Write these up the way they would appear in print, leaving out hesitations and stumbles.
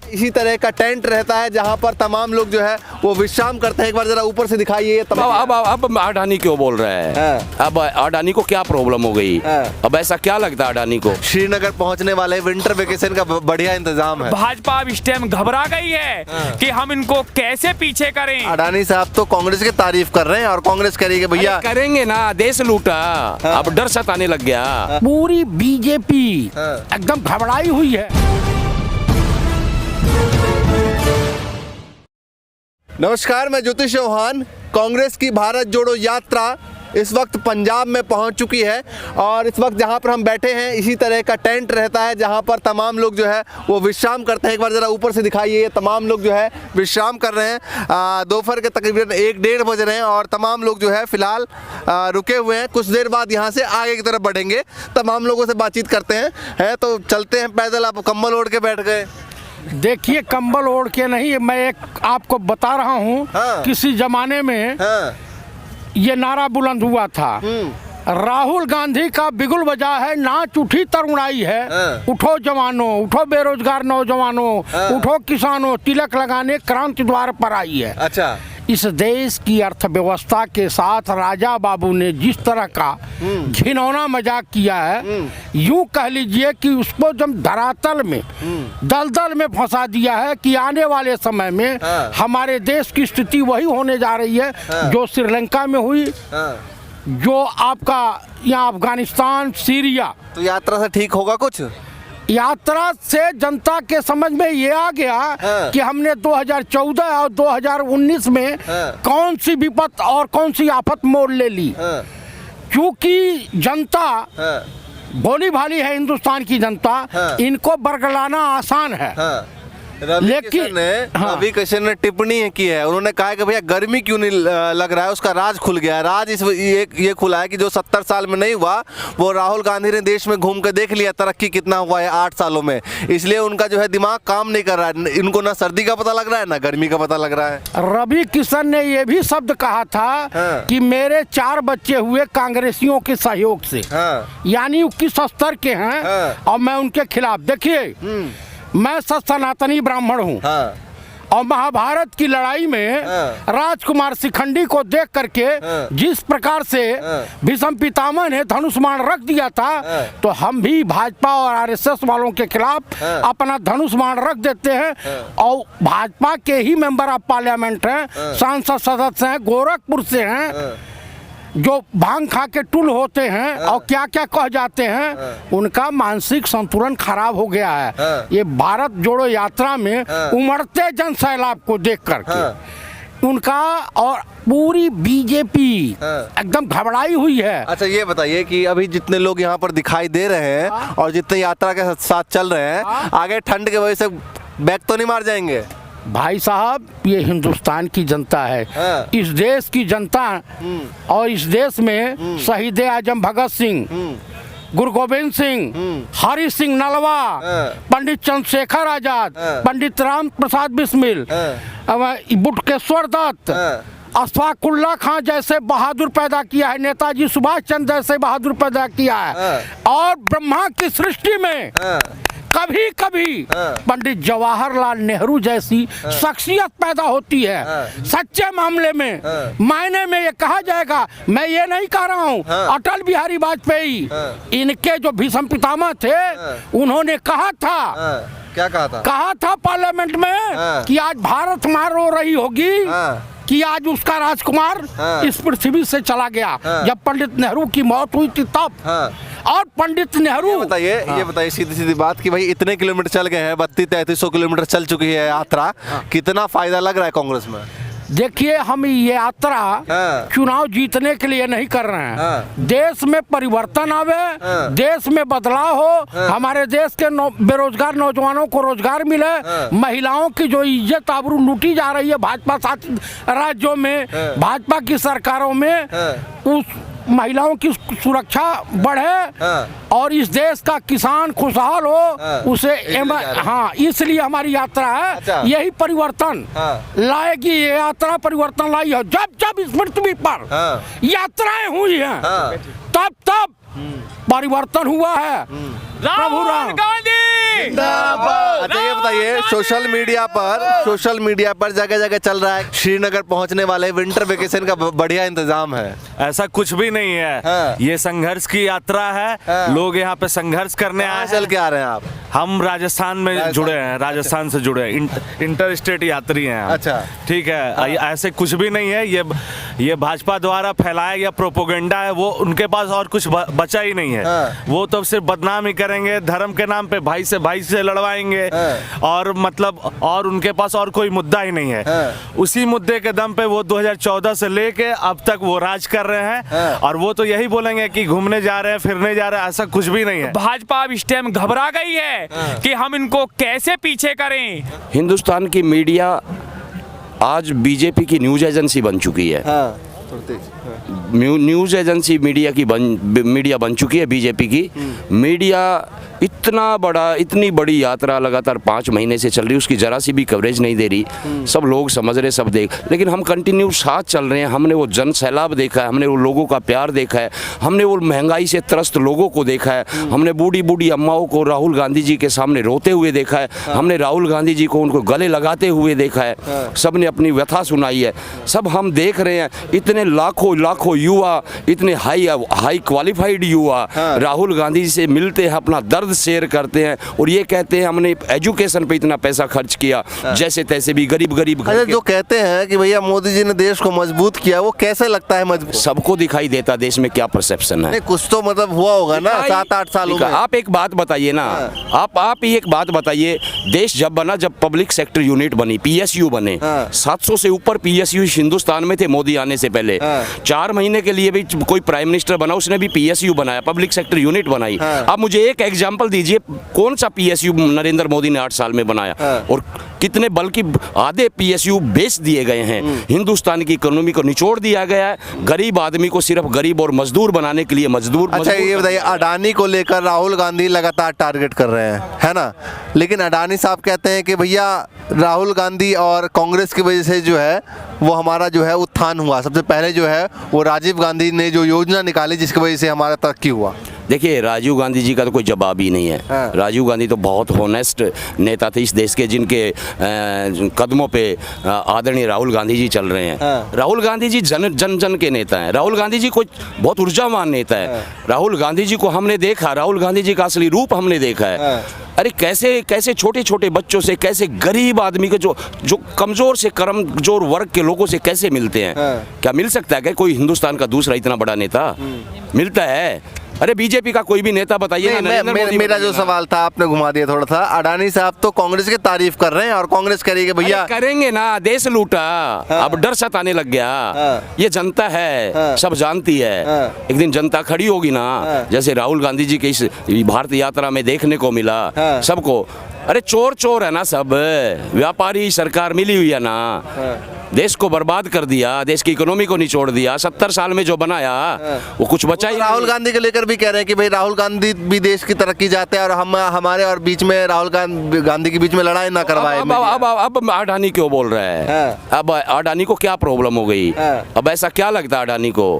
इसी तरह का टेंट रहता है जहां पर तमाम लोग जो है वो विश्राम करते हैं। एक बार जरा ऊपर से दिखाइए। अब अडानी क्यों बोल रहे हैं? अब अडानी को क्या प्रॉब्लम हो गई? अब ऐसा क्या लगता है अडानी को? श्रीनगर पहुंचने वाले विंटर वेकेशन का बढ़िया इंतजाम है। भाजपा अब इस टाइम घबरा गई है कि हम इनको कैसे पीछे करें। अडानी साहब तो कांग्रेस की तारीफ कर रहे हैं और कांग्रेस करेगी भैया करेंगे ना, देश लूटा। अब डर सताने लग गया। पूरी बीजेपी एकदम घबराई हुई है। नमस्कार, मैं ज्योतिष चौहान। कांग्रेस की भारत जोड़ो यात्रा इस वक्त पंजाब में पहुंच चुकी है और इस वक्त जहां पर हम बैठे हैं इसी तरह का टेंट रहता है जहां पर तमाम लोग जो है वो विश्राम करते हैं। एक बार ज़रा ऊपर से दिखाइए। ये तमाम लोग जो है विश्राम कर रहे हैं। दोपहर के तकरीबन 1-1:30 बज रहे हैं और तमाम लोग जो है फिलहाल रुके हुए हैं। कुछ देर बाद यहाँ से आगे की तरफ बढ़ेंगे, तमाम लोगों से बातचीत करते हैं। तो चलते हैं पैदल। आप कंबल ओढ़ के बैठ गए। देखिए, कंबल ओढ़ के नहीं, मैं एक आपको बता रहा हूँ। किसी जमाने में ये नारा बुलंद हुआ था, राहुल गांधी का बिगुल बजा है, नाच उठी तरुणाई है। उठो जवानों, उठो बेरोजगार नौजवानों, उठो किसानों, तिलक लगाने क्रांति द्वार पर आई है। अच्छा, इस देश की अर्थव्यवस्था के साथ राजा बाबू ने जिस तरह का घिनौना मजाक किया है, यूं कह लीजिए कि उसको जब धरातल में दलदल में फंसा दिया है कि आने वाले समय में हमारे देश की स्थिति वही होने जा रही है जो श्रीलंका में हुई, जो आपका यहाँ अफगानिस्तान, सीरिया। तो यात्रा से ठीक होगा कुछ? यात्रा से जनता के समझ में ये आ गया कि हमने 2014 और 2019 में कौन सी विपत और कौन सी आफत मोड़ ले ली। क्योंकि जनता भोली भाली है, हिंदुस्तान की जनता, इनको बरगलाना आसान है। लेकिन रवि किशन ने टिप्पणी की है। उन्होंने कहा कि भैया गर्मी क्यों नहीं लग रहा है, उसका राज खुल गया है। राज ये खुला है कि जो 70 साल में नहीं हुआ वो राहुल गांधी ने देश में घूम कर देख लिया, तरक्की कितना हुआ है 8 सालों में। इसलिए उनका जो है दिमाग काम नहीं कर रहा है। इनको ना सर्दी का पता लग रहा है ना गर्मी का पता लग रहा है। रवि किशन ने ये भी शब्द कहा था कि मेरे 4 बच्चे हुए कांग्रेसियों के सहयोग से, यानी 21 स्तर के हैं और मैं उनके खिलाफ। देखिए, मैं सनातनी ब्राह्मण हूँ और महाभारत की लड़ाई में राजकुमार शिखंडी को देख करके जिस प्रकार से भीष्म पितामह ने धनुष्मान रख दिया था, तो हम भी भाजपा और आरएसएस वालों के खिलाफ अपना धनुष्मान रख देते हैं। और भाजपा के ही मेंबर ऑफ पार्लियामेंट हैं, सांसद सदस्य हैं, गोरखपुर से हैं, जो भांग खा के टुल होते हैं और क्या क्या कह जाते हैं, उनका मानसिक संतुलन खराब हो गया है। ये भारत जोड़ो यात्रा में उमड़ते जन सैलाब को देख करके उनका और पूरी बीजेपी एकदम घबराई हुई है। अच्छा, ये बताइए कि अभी जितने लोग यहाँ पर दिखाई दे रहे हैं और जितने यात्रा के साथ चल रहे हैं, आगे ठंड की वजह से बैक तो नहीं मार जाएंगे? भाई साहब, ये हिंदुस्तान की जनता है, इस देश की जनता, और इस देश में शहीद आजम भगत सिंह, गुरु गोविंद सिंह, हरि सिंह नलवा, पंडित चंद्रशेखर आजाद, पंडित राम प्रसाद बिस्मिल, बुटकेश्वर दत्त, अशफाकुल्ला खां जैसे बहादुर पैदा किया है, नेताजी सुभाष चंद्र जैसे बहादुर पैदा किया है। और ब्रह्मा की सृष्टि में कभी कभी पंडित जवाहरलाल नेहरू जैसी शख्सियत पैदा होती है। सच्चे मामले में मायने में ये कहा जाएगा, मैं ये नहीं कह रहा हूँ, अटल बिहारी वाजपेयी, इनके जो भीष्म पितामह थे, उन्होंने कहा था, क्या कहा था? कहा था पार्लियामेंट में कि आज भारत माँ रो रही होगी कि आज उसका राजकुमार इस पृथ्वी से चला गया, जब पंडित नेहरू की मौत हुई थी तब। और पंडित नेहरू, ये बताइए सीधी सीधी बात कि भाई इतने किलोमीटर चल गए हैं, 3200-3300 किलोमीटर चल चुकी है यात्रा, कितना फायदा लग रहा है कांग्रेस में? देखिए, हम ये यात्रा चुनाव जीतने के लिए नहीं कर रहे हैं। देश में परिवर्तन आवे, देश में बदलाव हो, हमारे देश के बेरोजगार नौजवानों को रोजगार मिले, महिलाओं की जो इज्जत आबरू लूटी जा रही है भाजपा शासित राज्यों में, भाजपा की सरकारों में, उस महिलाओं की सुरक्षा बढ़े और इस देश का किसान खुशहाल हो, उसे हाँ, इसलिए हमारी यात्रा है। अच्छा। यही परिवर्तन लाएगी, ये यात्रा परिवर्तन लाई है। जब जब इस पृथ्वी पर यात्राएं हुई हैं, तब तब परिवर्तन हुआ है। प्रभु राहुल राम। गांधी अच्छा ये बताइए, सोशल मीडिया पर जगह जगह चल रहा है श्रीनगर पहुंचने वाले विंटर वेकेशन का बढ़िया इंतजाम है। ऐसा कुछ भी नहीं है। हाँ। ये संघर्ष की यात्रा है। हाँ। लोग यहाँ पे संघर्ष करने कहाँ आए चल हैं। के आ रहे हैं आप? हम राजस्थान में राजस्थान। जुड़े हैं, राजस्थान से जुड़े हैं। इंटर स्टेट यात्री हैं हम। अच्छा। ठीक है। ऐसे कुछ भी नहीं है। ये भाजपा द्वारा फैलाया गया प्रोपोगेंडा है। वो उनके पास और कुछ बचा ही नहीं है। हाँ। वो तो सिर्फ बदनाम ही करेंगे, धर्म के नाम पे भाई से लड़वाएंगे। हाँ। और मतलब और उनके पास और कोई मुद्दा ही नहीं है। हाँ। उसी मुद्दे के दम पे वो 2014 से लेके अब तक वो राज कर रहे हैं। हाँ। और वो तो यही बोलेंगे कि घूमने जा रहे हैं, फिरने जा रहे हैं। ऐसा कुछ भी नहीं है। भाजपा अब इस टाइम घबरा गई है कि हम इनको कैसे पीछे करें। हिंदुस्तान की मीडिया आज बीजेपी की न्यूज एजेंसी बन चुकी है। न्यूज एजेंसी मीडिया बन चुकी है बीजेपी की। मीडिया इतनी बड़ी यात्रा लगातार 5 महीने से चल रही है, उसकी जरा सी भी कवरेज नहीं दे रही। सब लोग समझ रहे, सब देख, लेकिन हम कंटिन्यू साथ चल रहे हैं। हमने वो जन सैलाब देखा है, हमने वो लोगों का प्यार देखा है, हमने वो महंगाई से त्रस्त लोगों को देखा है, हमने बूढ़ी बूढ़ी अम्माओं को राहुल गांधी जी के सामने रोते हुए देखा है, हमने राहुल गांधी जी को उनको गले लगाते हुए देखा है। सब ने अपनी व्यथा सुनाई है, सब हम देख रहे हैं। इतने लाखों युवा, इतने हाई क्वालिफाइड युवा राहुल गांधी जी से मिलते हैं, अपना दर्द शेयर करते हैं और ये कहते हैं हमने एजुकेशन पे इतना पैसा खर्च किया, जैसे तैसे भी गरीब अच्छा, जो कहते हैं कि भैया मोदी जी ने देश को मजबूत किया, वो कैसे लगता है मजबूत? सबको दिखाई देता देश में क्या परसेप्शन है। नहीं, कुछ तो मतलब हुआ होगा ना 7-8 सालों में। आप एक बात बताइए ना, आप ही एक बात बताइए। देश जब बना, जब पब्लिक सेक्टर यूनिट बनी, पीएसयू बने, 700 से ऊपर पीएसयू हिंदुस्तान में थे मोदी आने से पहले। 4 महीने के लिए भी कोई प्राइम मिनिस्टर बना, उसने भी पीएसयू बनाया, पब्लिक सेक्टर यूनिट बनाई। आप मुझे एक एग्जांपल दीजिए, कौन सा पीएसयू नरेंद्र मोदी ने 8 साल में बनाया? और कितने, बल्कि आधे पीएसयू बेच दिए गए हैं। हिंदुस्तान की इकोनॉमी को निचोड़ दिया गया है। गरीब आदमी को सिर्फ गरीब और मजदूर बनाने के लिए अच्छा ये बताइए, अडानी को लेकर राहुल गांधी लगातार टारगेट कर रहे हैं, है ना? लेकिन अडानी साहब कहते हैं कि भैया राहुल गांधी और कांग्रेस की वजह से जो है वो हमारा जो है उत्थान हुआ। सबसे पहले जो है वो राजीव गांधी ने जो योजना निकाली जिसकी वजह से हमारा तरक्की हुआ। देखिए, राजीव गांधी जी का तो कोई जवाब ही नहीं है। राजीव गांधी तो बहुत होनेस्ट नेता थे इस देश के, जिनके कदमों पे आदरणीय राहुल गांधी जी चल रहे हैं। राहुल गांधी जी जन के नेता हैं। राहुल गांधी जी कोई बहुत ऊर्जावान नेता है। राहुल गांधी जी को हमने देखा, राहुल गांधी जी का असली रूप हमने देखा है। अरे कैसे छोटे छोटे बच्चों से, कैसे गरीब आदमी के, जो कमजोर से कमजोर वर्ग के लोगों से कैसे मिलते हैं। क्या मिल सकता है क्या कोई हिंदुस्तान का दूसरा इतना बड़ा नेता मिलता है? अरे बीजेपी का कोई भी नेता बताइए ना। मेरा जो सवाल था आपने घुमा दिया थोड़ा सा। अडानी साहब तो कांग्रेस की तारीफ कर रहे हैं और कांग्रेस कह रही है कि भैया करेंगे ना, देश लूटा। अब डर सताने लग गया। ये जनता है, सब जानती है। एक दिन जनता खड़ी होगी ना, जैसे राहुल गांधी जी के इस भारत यात्रा में देखने को मिला सबको। अरे चोर है ना सब, व्यापारी सरकार मिली हुई है ना, देश को बर्बाद कर दिया, देश की इकोनॉमी को निचोड़ दिया। 70 साल में जो बनाया वो कुछ बचा ही। राहुल गांधी को लेकर भी कह रहे हैं कि भाई राहुल गांधी भी देश की तरक्की चाहते हैं और हम हमारे और बीच में राहुल गांधी के बीच में लड़ाई ना करवाए। अब अडानी क्यों बोल रहा है? अब अडानी को क्या प्रॉब्लम हो गई? अब ऐसा क्या लगता है अडानी को?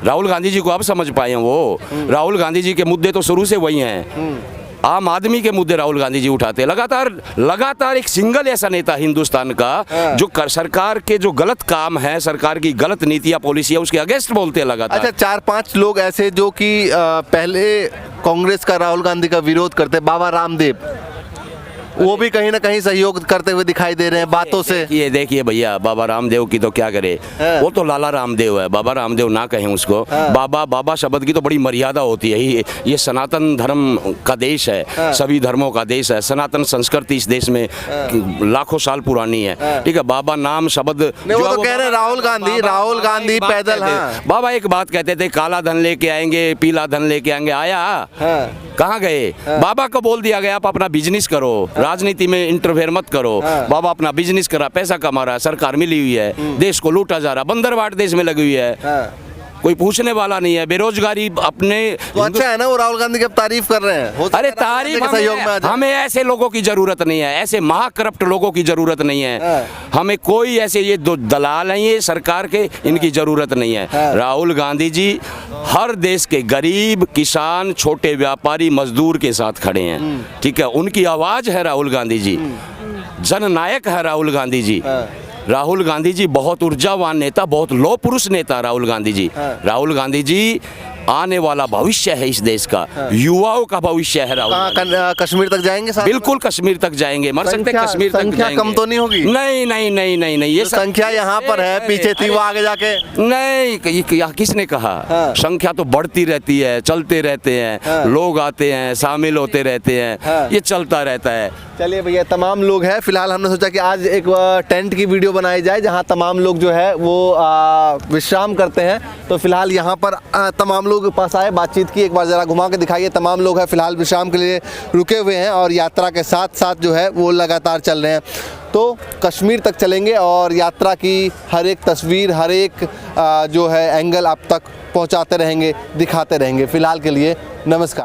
राहुल गांधी जी को अब समझ पाए हैं वो। राहुल गांधी जी के मुद्दे तो शुरू से वही हैं। आम आदमी के मुद्दे राहुल गांधी जी उठाते हैं लगातार। एक सिंगल ऐसा नेता हिंदुस्तान का जो सरकार के जो गलत काम है, सरकार की गलत नीतियां पॉलिसियां, उसके अगेंस्ट बोलते हैं लगातार। अच्छा, 4-5 लोग ऐसे जो कि पहले कांग्रेस का राहुल गांधी का विरोध करते, बाबा रामदेव, वो भी कहीं ना कहीं सहयोग करते हुए दिखाई दे रहे हैं बातों से। ये देखिए भैया, बाबा रामदेव की तो क्या करे, वो तो लाला रामदेव है, बाबा रामदेव ना कहें उसको। बाबा शब्द की तो बड़ी मर्यादा होती है। ये सनातन धर्म का देश है, सभी धर्मों का देश है। सनातन संस्कृति इस देश में लाखों साल पुरानी है। ठीक है, बाबा नाम शब्द वो तो कह रहे हैं राहुल गांधी पैदल। बाबा एक बात कहते थे, काला धन लेके आएंगे, पीला धन लेके आएंगे। आया कहाँ गए? बाबा को बोल दिया गया आप अपना बिजनेस करो, राजनीति में इंटरफेयर मत करो। बाबा अपना बिजनेस करा, पैसा कमा रहा है, सरकार मिली हुई है, देश को लूटा जा रहा, बंदरवाट देश में लगी हुई है। कोई पूछने वाला नहीं है। बेरोजगारी अपने तो अच्छा है ना, वो राहुल गांधी की अब तारीफ कर रहे हैं। हो सकता अरे है राहुल गांधी तारीफ के सहयोग में आ जाए। हमें ऐसे लोगों की जरूरत नहीं है, ऐसे महाकरप्ट लोगों की जरूरत नहीं है। हमें कोई ऐसे ये दो दलाल हैं ये सरकार के, इनकी जरूरत नहीं है। राहुल गांधी जी हर देश के गरीब, किसान, छोटे व्यापारी, मजदूर के साथ खड़े हैं, ठीक है। उनकी आवाज है राहुल गांधी जी, जननायक है राहुल गांधी जी। राहुल गांधी जी बहुत ऊर्जावान नेता, बहुत लौह पुरुष नेता राहुल गांधी जी। राहुल गांधी जी आने वाला भविष्य है इस देश का, युवाओं का भविष्य है राहुल गांधी। कश्मीर तक जाएंगे साथ में? बिल्कुल कश्मीर तक जाएंगे, मर सकते संख्या- कश्मीर तक संख्या जाएंगे। कम तो नहीं होगी? नहीं नहीं नहीं नहीं नहीं, ये जो संख्या यहाँ पर है, पीछे थी, वो आगे जाके नहीं, किसने कहा? संख्या तो बढ़ती रहती है, चलते रहते हैं, लोग आते हैं, शामिल होते रहते हैं, ये चलता रहता है। चलिए भैया, तमाम लोग हैं। फिलहाल हमने सोचा कि आज एक टेंट की वीडियो बनाई जाए जहां तमाम लोग जो है वो विश्राम करते हैं। तो फिलहाल यहां पर तमाम लोग पास आए, बातचीत की, एक बार ज़रा घुमा के दिखाइए। तमाम लोग हैं फिलहाल विश्राम के लिए रुके हुए हैं और यात्रा के साथ साथ जो है वो लगातार चल रहे हैं। तो कश्मीर तक चलेंगे और यात्रा की हर एक तस्वीर, हर एक जो है एंगल आप तक पहुंचाते रहेंगे, दिखाते रहेंगे। फिलहाल के लिए नमस्कार।